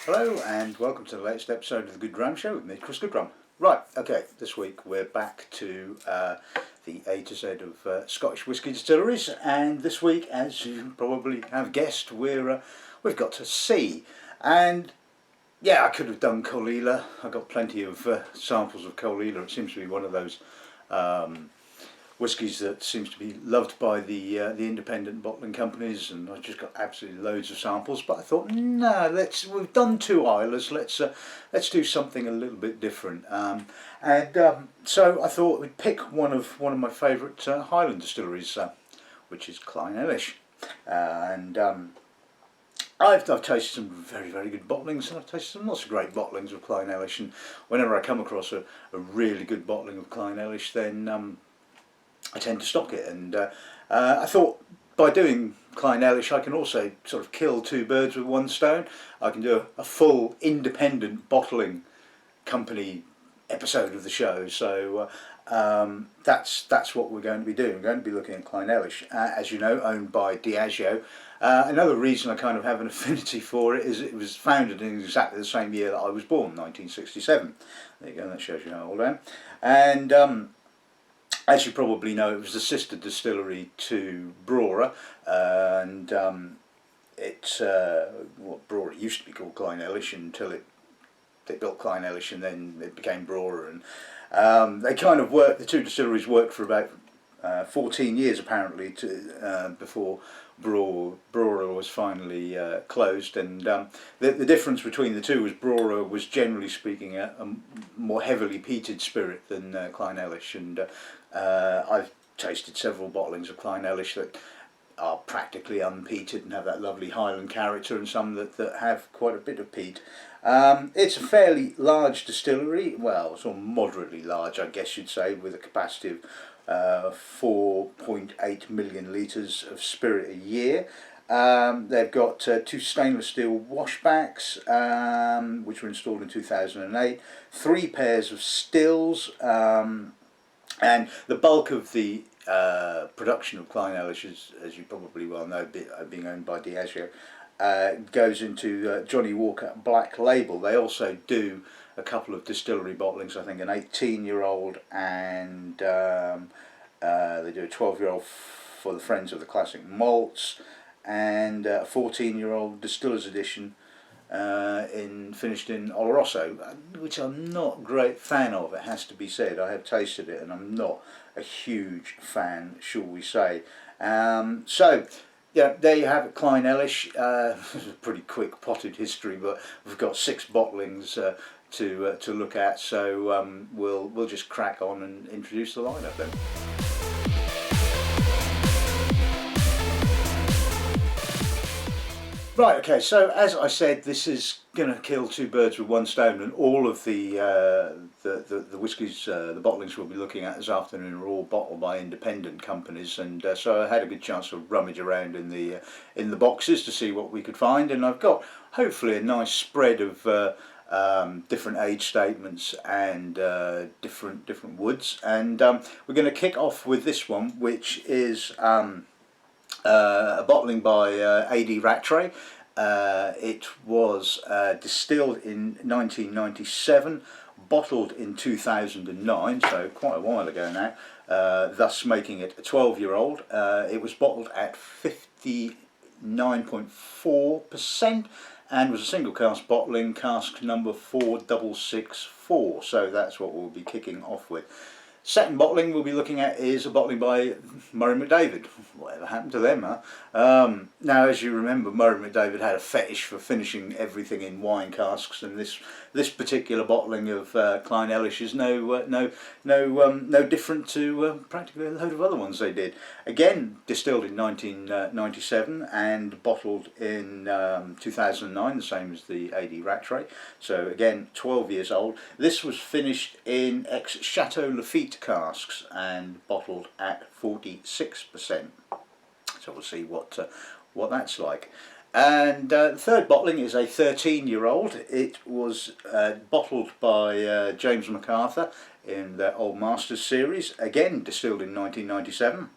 Hello and welcome to the latest episode of the Good Dram Show with me, Chris Goodrum. Right, okay, this week we're back to the A to Z of Scottish whisky distilleries, and this week, as you probably have guessed, we've got to C. And yeah, I could have done Clynelish. I've got plenty of samples of Clynelish. It seems to be one of those whiskies that seems to be loved by the independent bottling companies, and I've just got absolutely loads of samples. But I thought, no, we've done two Islers. Let's do something a little bit different. So I thought we'd pick one of my favourite Highland distilleries, which is Clynelish, and I've tasted some very good bottlings, and I've tasted some not so great bottlings of Clynelish. And whenever I come across a really good bottling of Clynelish, then I tend to stock it, and I thought by doing Clynelish I can also sort of kill two birds with one stone. I can do a full independent bottling company episode of the show, so that's what we're going to be doing. We're going to be looking at Clynelish, as you know, owned by Diageo. Another reason I kind of have an affinity for it is it was founded in exactly the same year that I was born, 1967. There you go, that shows you how old I am. And as you probably know, it was the sister distillery to Brora, and Brora used to be called Clynelish until they built Clynelish, and then it became Brora, and they kind of worked. The two distilleries worked for about 14 years apparently before Brora was finally closed, and the difference between the two was Brora was generally speaking a more heavily peated spirit than Clynelish, and I've tasted several bottlings of Clynelish that are practically unpeated and have that lovely Highland character, and some that have quite a bit of peat. It's a fairly large distillery, well, sort of moderately large I guess you'd say, with a capacity of 4.8 million litres of spirit a year. They've got two stainless steel washbacks, which were installed in 2008, 3 pairs of stills, and the bulk of the production of Clynelish, as you probably well know, being owned by Diageo, goes into Johnny Walker Black Label. They also do a couple of distillery bottlings, I think an 18-year-old, and they do a 12-year-old for the Friends of the Classic Malts, and a 14-year-old Distillers Edition finished in Oloroso, which I'm not a great fan of, it has to be said. I have tasted it and I'm not a huge fan, shall we say. So yeah, there you have it, Clynelish. It's a pretty quick potted history, but we've got 6 bottlings to look at, so we'll just crack on and introduce the lineup then. Right, okay, so as I said, this is going to kill two birds with one stone, and all of the whiskies, the bottlings we'll be looking at this afternoon are all bottled by independent companies, and so I had a good chance to rummage around in the boxes to see what we could find, and I've got hopefully a nice spread of different age statements and different woods, and we're going to kick off with this one, which is a bottling by A.D Rattray. It was distilled in 1997, bottled in 2009, so quite a while ago now, thus making it a 12-year-old. It was bottled at 59.4% and was a single cask bottling, cask number 4664, so that's what we'll be kicking off with. Second bottling we'll be looking at is a bottling by Murray McDavid. Whatever happened to them, huh? Now, as you remember, Murray McDavid had a fetish for finishing everything in wine casks, and this particular bottling of Clynelish is no different to practically a load of other ones they did. Again, distilled in 1997 and bottled in 2009, the same as the A.D Rattray. So again, 12 years old. This was finished in Chateau Lafite casks and bottled at 46%. So we'll see what that's like. And the third bottling is a 13-year-old. It was bottled by James MacArthur in their Old Masters series, again distilled in 1997.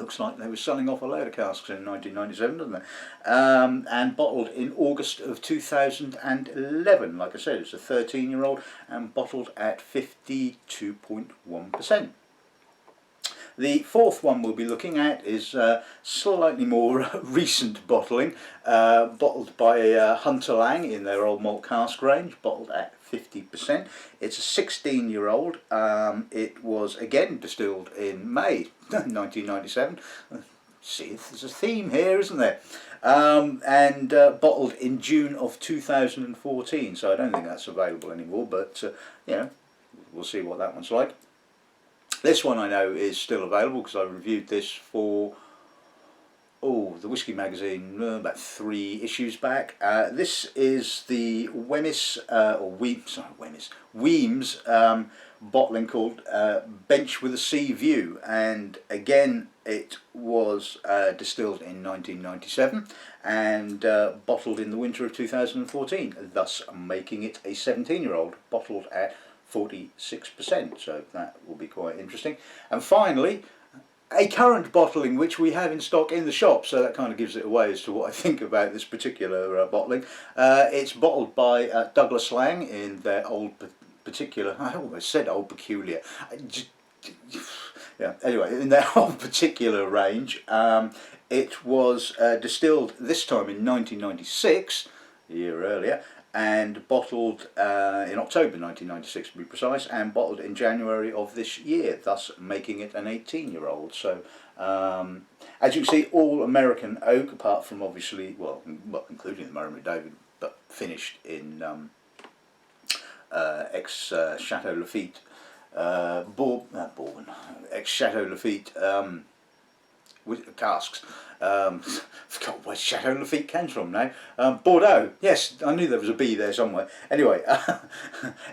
Looks like they were selling off a load of casks in 1997, doesn't it? And bottled in August of 2011. Like I said, it's a 13-year-old and bottled at 52.1%. The fourth one we'll be looking at is slightly more recent bottling, bottled by Hunter Laing in their old malt cask range, bottled at 50%. It's a 16-year-old. It was again distilled in May 1997. See, there's a theme here, isn't there? And bottled in June of 2014. So I don't think that's available anymore, but you know, we'll see what that one's like. This one I know is still available because I reviewed this for the Whiskey Magazine about 3 issues back. This is the Wemyss bottling called Bench with a Sea View, and again it was distilled in 1997 and bottled in the winter of 2014, thus making it a 17-year-old, bottled at 46%, so that will be quite interesting. And finally, a current bottling which we have in stock in the shop, so that kind of gives it away as to what I think about this particular bottling. It's bottled by Douglas Laing in their old particular, I almost said old peculiar, yeah, anyway, in their old particular range. It was distilled this time in 1996, a year earlier, and bottled in October 1996 to be precise, and bottled in January of this year, thus making it an 18-year-old. So as you can see, all American oak, apart from obviously, well including the Murray McDavid, but finished in ex-Chateau Lafite, ex-Chateau Lafite with casks. Forgot where Chateau Lafite came from now. Bordeaux. Yes, I knew there was a B there somewhere. Anyway,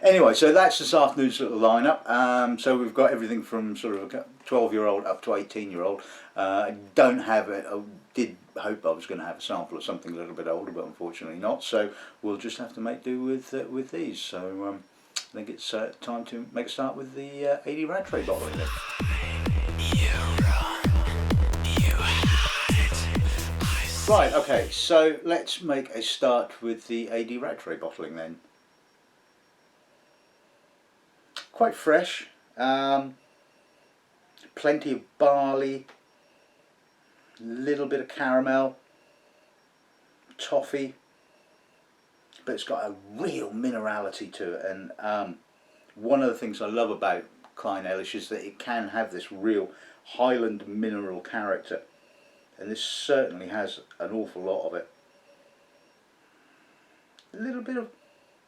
anyway, so that's this afternoon's little lineup. So we've got everything from sort of a 12-year-old up to 18-year-old. I don't have it. I did hope I was going to have a sample of something a little bit older, but unfortunately not. So we'll just have to make do with these. So I think it's time to make a start with the A.D Rattray bottling then. Right, okay, so let's make a start with the A.D Rattray bottling then. Quite fresh, plenty of barley, little bit of caramel, toffee, but it's got a real minerality to it. And one of the things I love about Clynelish is that it can have this real Highland mineral character. And this certainly has an awful lot of it. A little bit of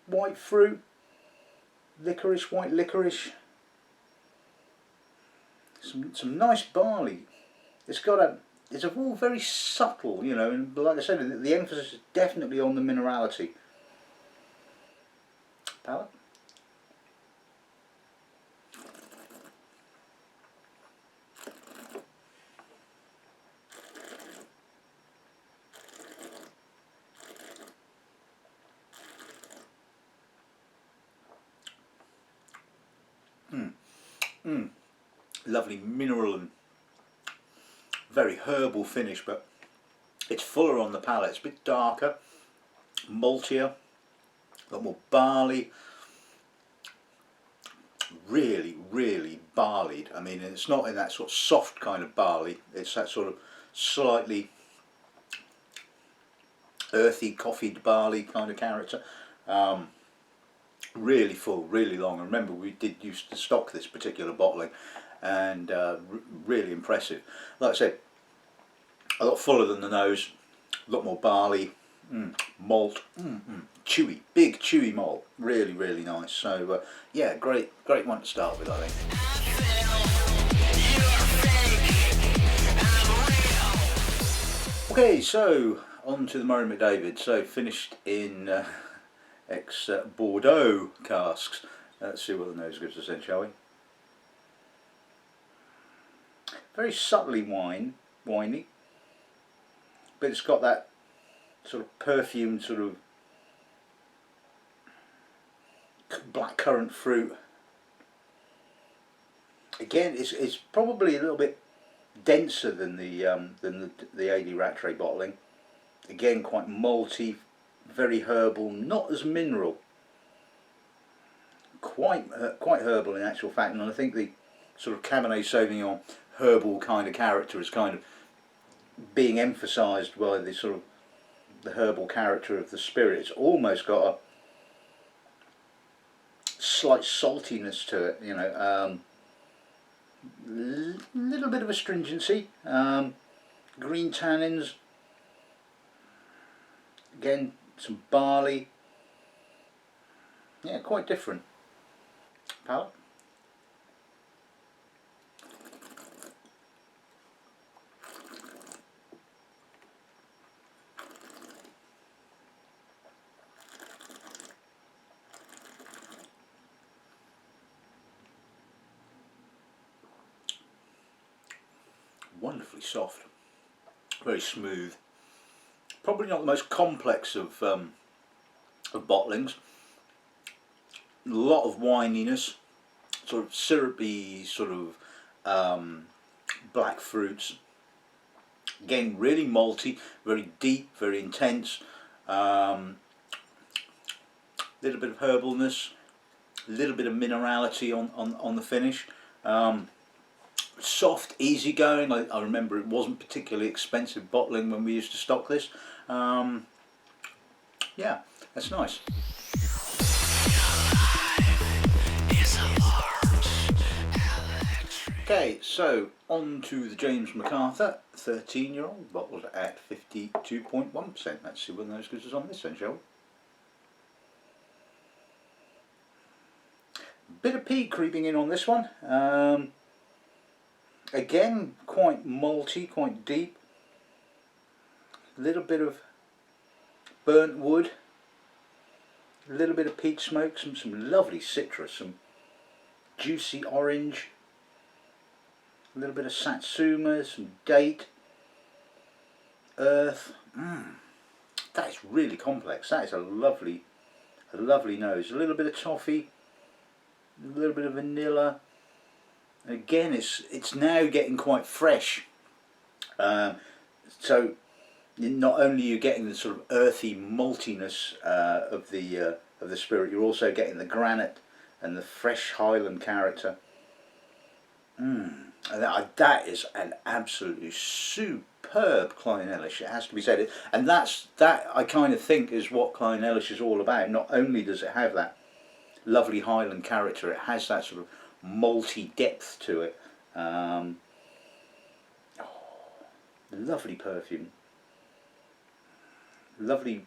white fruit, licorice, white licorice. Some nice barley. It's all very subtle, you know, and like I said, the emphasis is definitely on the minerality. Palate. Lovely mineral and very herbal finish, but it's fuller on the palate. It's a bit darker, maltier, a lot more barley. Really, really barleyed. I mean, it's not in that sort of soft kind of barley. It's that sort of slightly earthy, coffeed barley kind of character. Really full, really long. And remember, we did used to stock this particular bottling, and really impressive. Like I said, a lot fuller than the nose, a lot more barley, malt, chewy, big chewy malt, really, really nice. So yeah, great one to start with, I think. Okay, so on to the Murray McDavid. So finished in ex-Bordeaux casks. Let's see what the nose gives us then, shall we? Very subtly winey, but it's got that sort of perfumed sort of blackcurrant fruit. Again, it's probably a little bit denser than the A.D Rattray bottling. Again, quite malty, very herbal, not as mineral. Quite herbal in actual fact, and I think the sort of Cabernet Sauvignon herbal kind of character is kind of being emphasised by the sort of the herbal character of the spirit. It's almost got a slight saltiness to it, you know, little bit of astringency, green tannins, again some barley, yeah, quite different. Palate. Wonderfully soft, very smooth. Probably not the most complex of bottlings. A lot of wininess, sort of syrupy, sort of black fruits. Again, really malty, very deep, very intense. Little bit of herbalness, a little bit of minerality on the finish. Soft, easy going. I remember it wasn't particularly expensive bottling when we used to stock this. Yeah, that's nice. Okay, so on to the James MacArthur 13-year-old, bottled at 52.1%. Let's see what those gives us on this then, shall we? Bit of peat creeping in on this one. Again, quite malty, quite deep. A little bit of burnt wood. A little bit of peat smoke, some lovely citrus, some juicy orange. A little bit of satsuma, some date, earth. That is really complex. That is a lovely nose. A little bit of toffee, a little bit of vanilla. Again, it's now getting quite fresh. So not only are you getting the sort of earthy maltiness of the spirit, you're also getting the granite and the fresh Highland character. And that is an absolutely superb Clynelish, it has to be said. And that I kind of think is what Clynelish is all about. Not only does it have that lovely Highland character, it has that sort of malty depth to it. Lovely perfume, lovely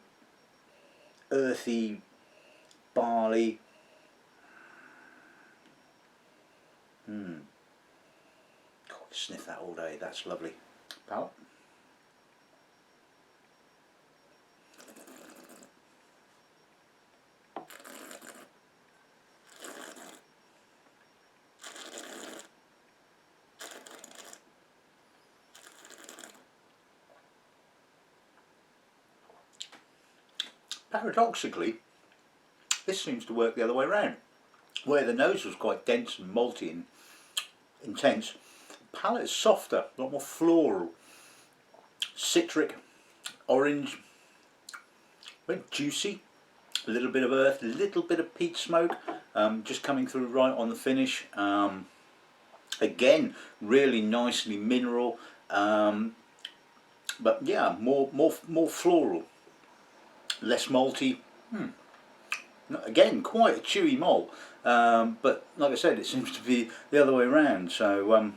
earthy barley. Sniff that all day, that's lovely. Palate. Paradoxically, this seems to work the other way around. Where the nose was quite dense and malty and intense, the palate is softer, a lot more floral, citric, orange, very juicy, a little bit of earth, a little bit of peat smoke, just coming through right on the finish. Again, really nicely mineral, but yeah, more floral, less malty. Again, quite a chewy malt, but like I said, it seems to be the other way around. So,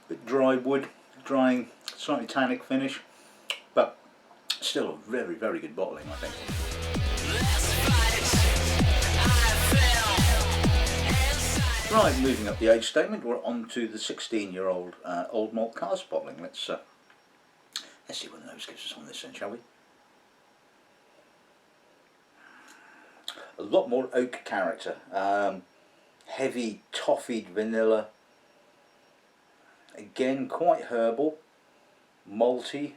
bit dry wood, drying, slightly tannic finish, but still a very, very good bottling, I think. Right, moving up the age statement, we're on to the 16-year-old old malt cask bottling. Let's see what the nose gives us on this then, shall we? A lot more oak character, heavy toffeed vanilla, again quite herbal, malty,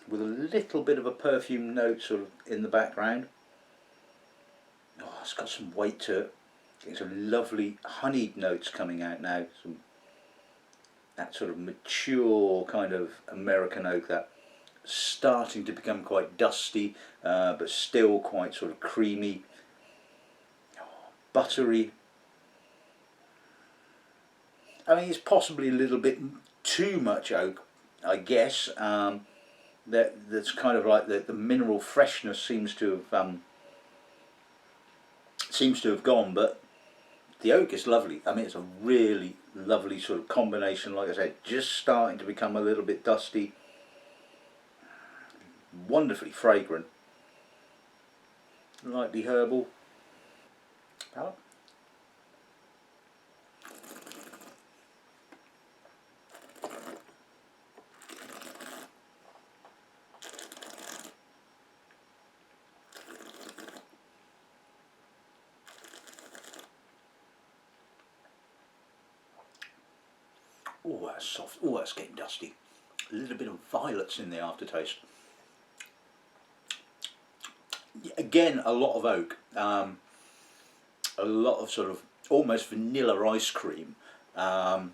with a little bit of a perfume note sort of in the background. Oh, it's got some weight to it, getting some lovely honeyed notes coming out now, some that sort of mature kind of American oak, that starting to become quite dusty, but still quite sort of creamy, buttery. I mean, it's possibly a little bit too much oak, I guess. That's kind of like the mineral freshness seems to have gone, but the oak is lovely. I mean, it's a really lovely sort of combination. Like I said, just starting to become a little bit dusty. Wonderfully fragrant, lightly herbal. Palate. Oh, that's soft. Oh, that's getting dusty. A little bit of violets in the aftertaste. Again, a lot of oak. A lot of sort of almost vanilla ice cream. But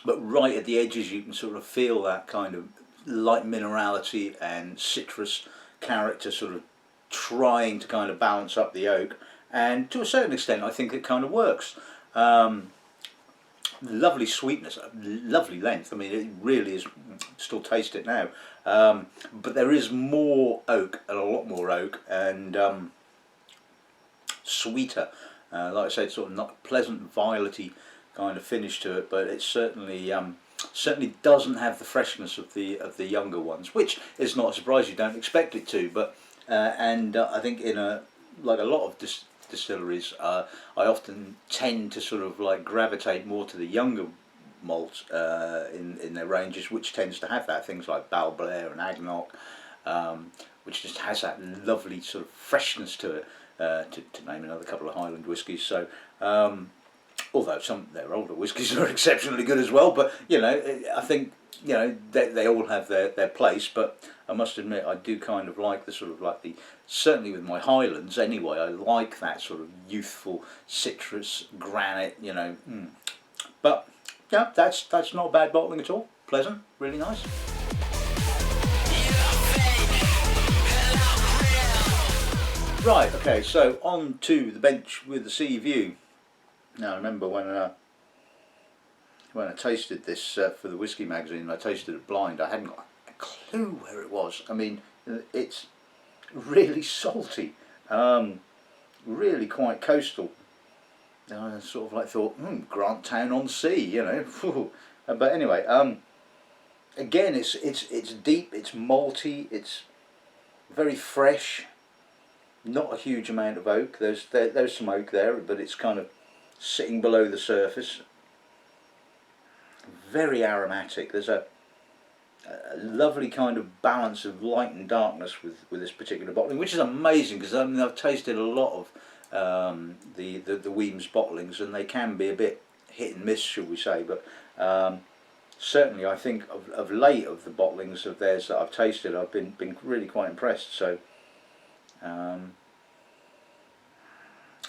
right at the edges you can sort of feel that kind of light minerality and citrus character sort of trying to kind of balance up the oak. And to a certain extent I think it kind of works. Lovely sweetness, lovely length. I mean, it really is. Still taste it now, but there is more oak, and a lot more oak, and sweeter. Like I said, sort of not pleasant, violety kind of finish to it, but it certainly doesn't have the freshness of the younger ones, which is not a surprise. You don't expect it to, but I think in like a lot of distilleries, I often tend to sort of like gravitate more to the younger malt in their ranges, which tends to have that, things like Bal Blair and Agnock, which just has that lovely sort of freshness to it, to name another couple of Highland whiskies. So although some of their older whiskies are exceptionally good as well, but you know, I think, you know, they all have their place, but I must admit I do kind of like the sort of like the, certainly with my Highlands anyway, I like that sort of youthful citrus granite, you know. But yeah, that's not a bad bottling at all. Pleasant, really nice. Right, okay, so on to the bench with the sea view. Now I remember when I tasted this for the Whiskey magazine, I tasted it blind. I hadn't got a clue where it was. I mean, it's really salty, really quite coastal. And I sort of like thought, Grantown-on-Sea, you know. But anyway, again, it's deep, it's malty, it's very fresh. Not a huge amount of oak. There's some oak there, but it's kind of sitting below the surface. Very aromatic. There's a lovely kind of balance of light and darkness with this particular bottling, which is amazing, because I mean, I've tasted a lot of the Wemyss bottlings, and they can be a bit hit and miss, shall we say, but certainly I think of late of the bottlings of theirs that I've tasted, I've been really quite impressed. So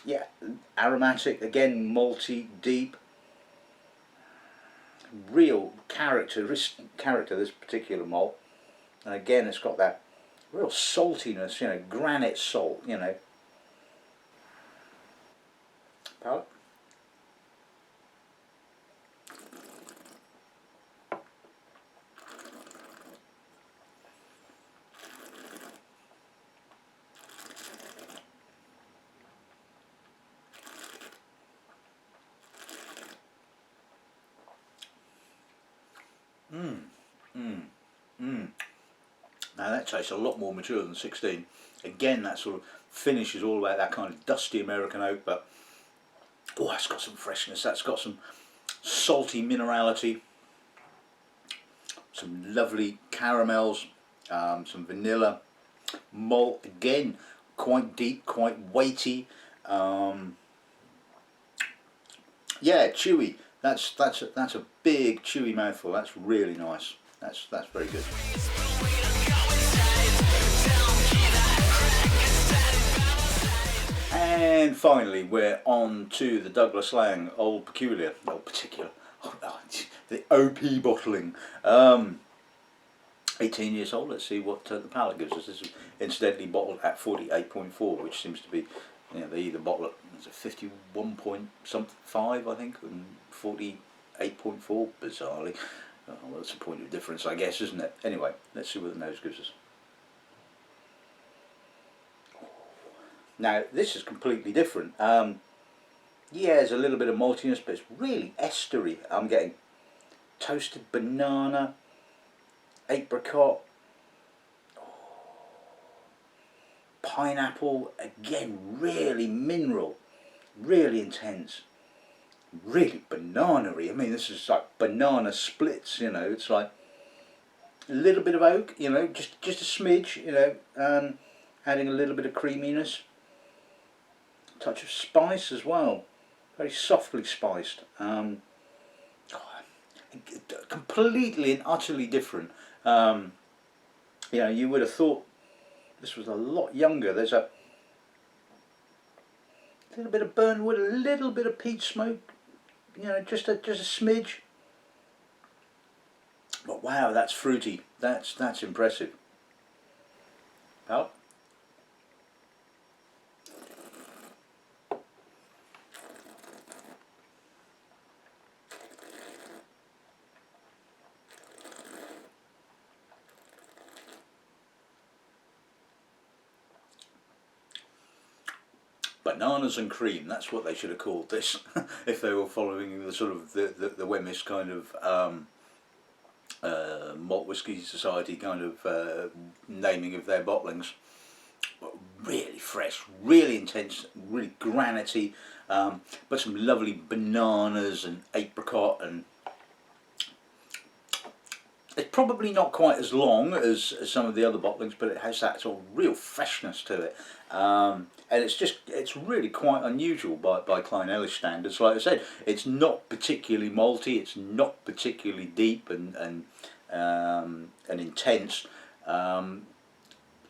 yeah, aromatic, again malty, deep, real character this particular malt, and again it's got that real saltiness, you know, granite salt, you know. Palate. Now that tastes a lot more mature than 16. Again, that sort of finish is all about that kind of dusty American oak, but oh, that's got some freshness, that's got some salty minerality, some lovely caramels, some vanilla, malt, again quite deep, quite weighty, yeah, chewy. That's a big chewy mouthful. That's really nice. That's very good. And finally, we're on to the Douglas Laing Old Particular. the OP bottling. 18 years old. Let's see what the palate gives us. This is incidentally bottled at 48.4, which seems to be, you know, they either bottle at 51 point something 5, I think, and 48.4, bizarrely. Oh, well, that's a point of difference, I guess, isn't it? Anyway, let's see what the nose gives us. Now, this is completely different. Yeah, there's a little bit of maltiness, but it's really estery. I'm getting toasted banana, apricot, pineapple, again, really mineral, really intense, really banana-y. I mean, this is like banana splits, you know, it's like a little bit of oak, you know, just a smidge, you know, adding a little bit of creaminess, touch of spice as well, very softly spiced, completely and utterly different. You know, you would have thought this was a lot younger. There's a little bit of burnt wood, a little bit of peat smoke, you know, just a smidge. But wow, that's fruity. That's impressive. Oh. Bananas and cream, that's what they should have called this if they were following the sort of the Wemyss kind of Malt Whisky Society kind of naming of their bottlings. Really fresh, really intense, really granity, but some lovely bananas and apricot, and it's probably not quite as long as some of the other bottlings, but it has that sort of real freshness to it. And it's really quite unusual by Clynelish standards. Like I said, it's not particularly malty, it's not particularly deep and intense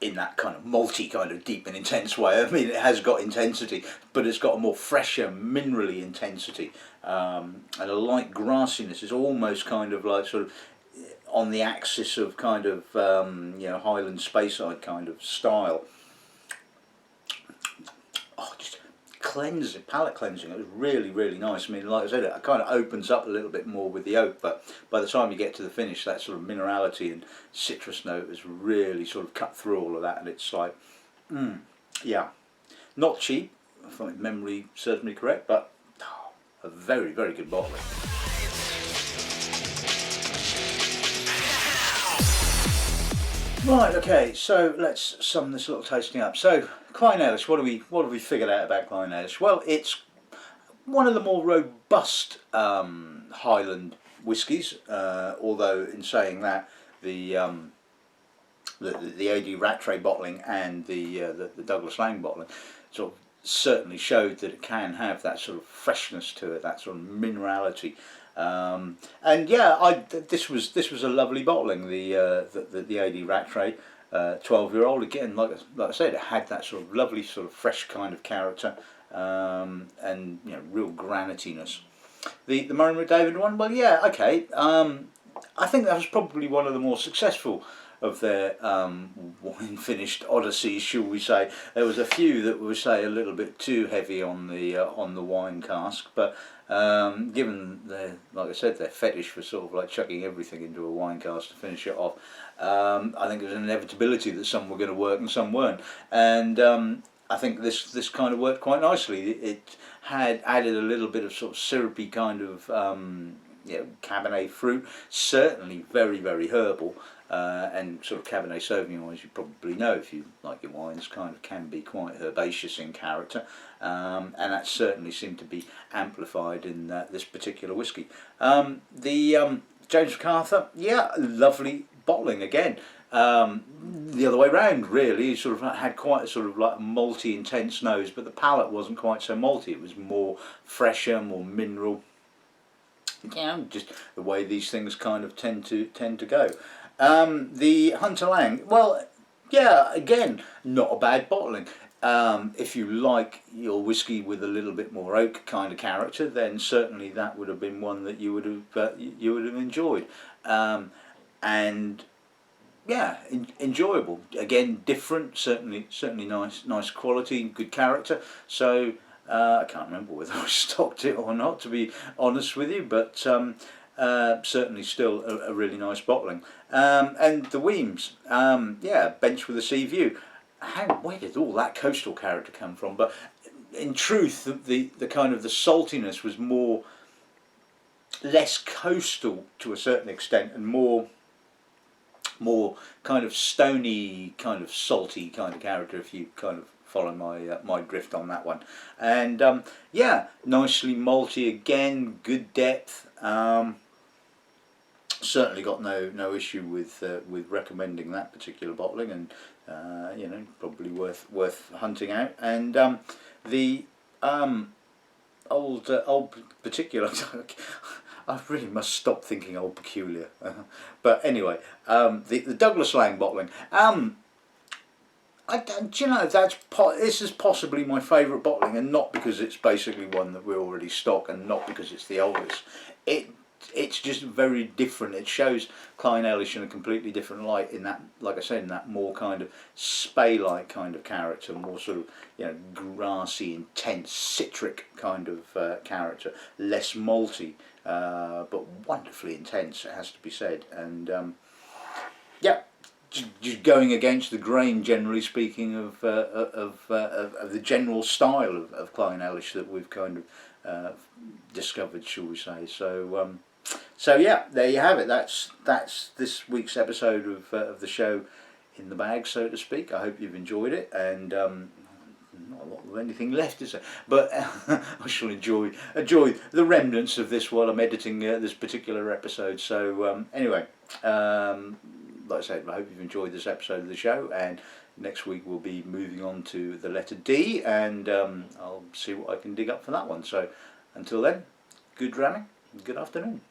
in that kind of malty, kind of deep and intense way. I mean, it has got intensity, but it's got a more fresher, minerally intensity, and a light grassiness. It's almost kind of like sort of on the axis of kind of you know, Highland Speyside kind of style. Oh, just cleansing, palate cleansing. It was really, really nice. I mean, like I said, it kind of opens up a little bit more with the oak, but by the time you get to the finish, that sort of minerality and citrus note is really sort of cut through all of that, and it's like, yeah, not cheap, if my memory serves me correct, but a very, very good bottling. Right, okay, so let's sum this little tasting up. So, Clynelish, what have we figured out about Clynelish? Well, it's one of the more robust Highland whiskies, although in saying that, the A.D Rattray bottling and the Douglas Laing bottling sort of certainly showed that it can have that sort of freshness to it, that sort of minerality. And yeah, this was a lovely bottling. The A.D Rattray 12-year-old, again, like I said, it had that sort of lovely sort of fresh kind of character, and you know, real granitiness. The Murray McDavid one, well, yeah, okay. I think that was probably one of the more successful of their wine finished odysseys, shall we say. There was a few that were, say, a little bit too heavy on the wine cask, but given their, like I said, their fetish for sort of like chucking everything into a wine cask to finish it off, I think there's an inevitability that some were going to work and some weren't, and I think this kind of worked quite nicely. It had added a little bit of sort of syrupy kind of you know, Cabernet fruit, certainly very, very herbal, and sort of Cabernet Sauvignon, as you probably know if you like your wines, kind of can be quite herbaceous in character, and that certainly seemed to be amplified in this particular whisky. The James MacArthur, yeah, lovely bottling again. The other way round, really, sort of had quite a sort of like malty, intense nose, but the palate wasn't quite so malty. It was more fresher, more mineral. Yeah, just the way these things kind of tend to go. The Hunter Lang, well, yeah, again, not a bad bottling. If you like your whiskey with a little bit more oak kind of character, then certainly that would have been one that you would have enjoyed, and yeah, enjoyable. Again, different, certainly nice quality, good character. So I can't remember whether I stocked it or not, to be honest with you, but certainly still a really nice bottling. And the Wemyss, yeah, Bench with a sea view. Where did all that coastal character come from? But in truth, the kind of the saltiness was less coastal to a certain extent, and more kind of stony, kind of salty kind of character, if you kind of follow my drift on that one. And yeah, nicely malty again, good depth. Certainly got no issue with recommending that particular bottling, and you know, probably worth hunting out. And the old particular. I really must stop thinking old peculiar. But anyway, the Douglas Laing bottling. Do you know, this is possibly my favourite bottling, and not because it's basically one that we already stock, and not because it's the oldest. It's just very different. It shows Clynelish in a completely different light, in that, like I said, in that more kind of spay-like kind of character, more sort of, you know, grassy, intense, citric kind of character, less malty, but wonderfully intense, it has to be said. And yeah, just going against the grain, generally speaking, of the general style of Clynelish that we've kind of discovered, shall we say. So yeah, there you have it. That's this week's episode of the show in the bag, so to speak. I hope you've enjoyed it, and not a lot of anything left, is there? But I shall enjoy the remnants of this while I'm editing this particular episode. So anyway, like I said, I hope you've enjoyed this episode of the show, and next week we'll be moving on to the letter D, and I'll see what I can dig up for that one. So until then, good dramming, good afternoon.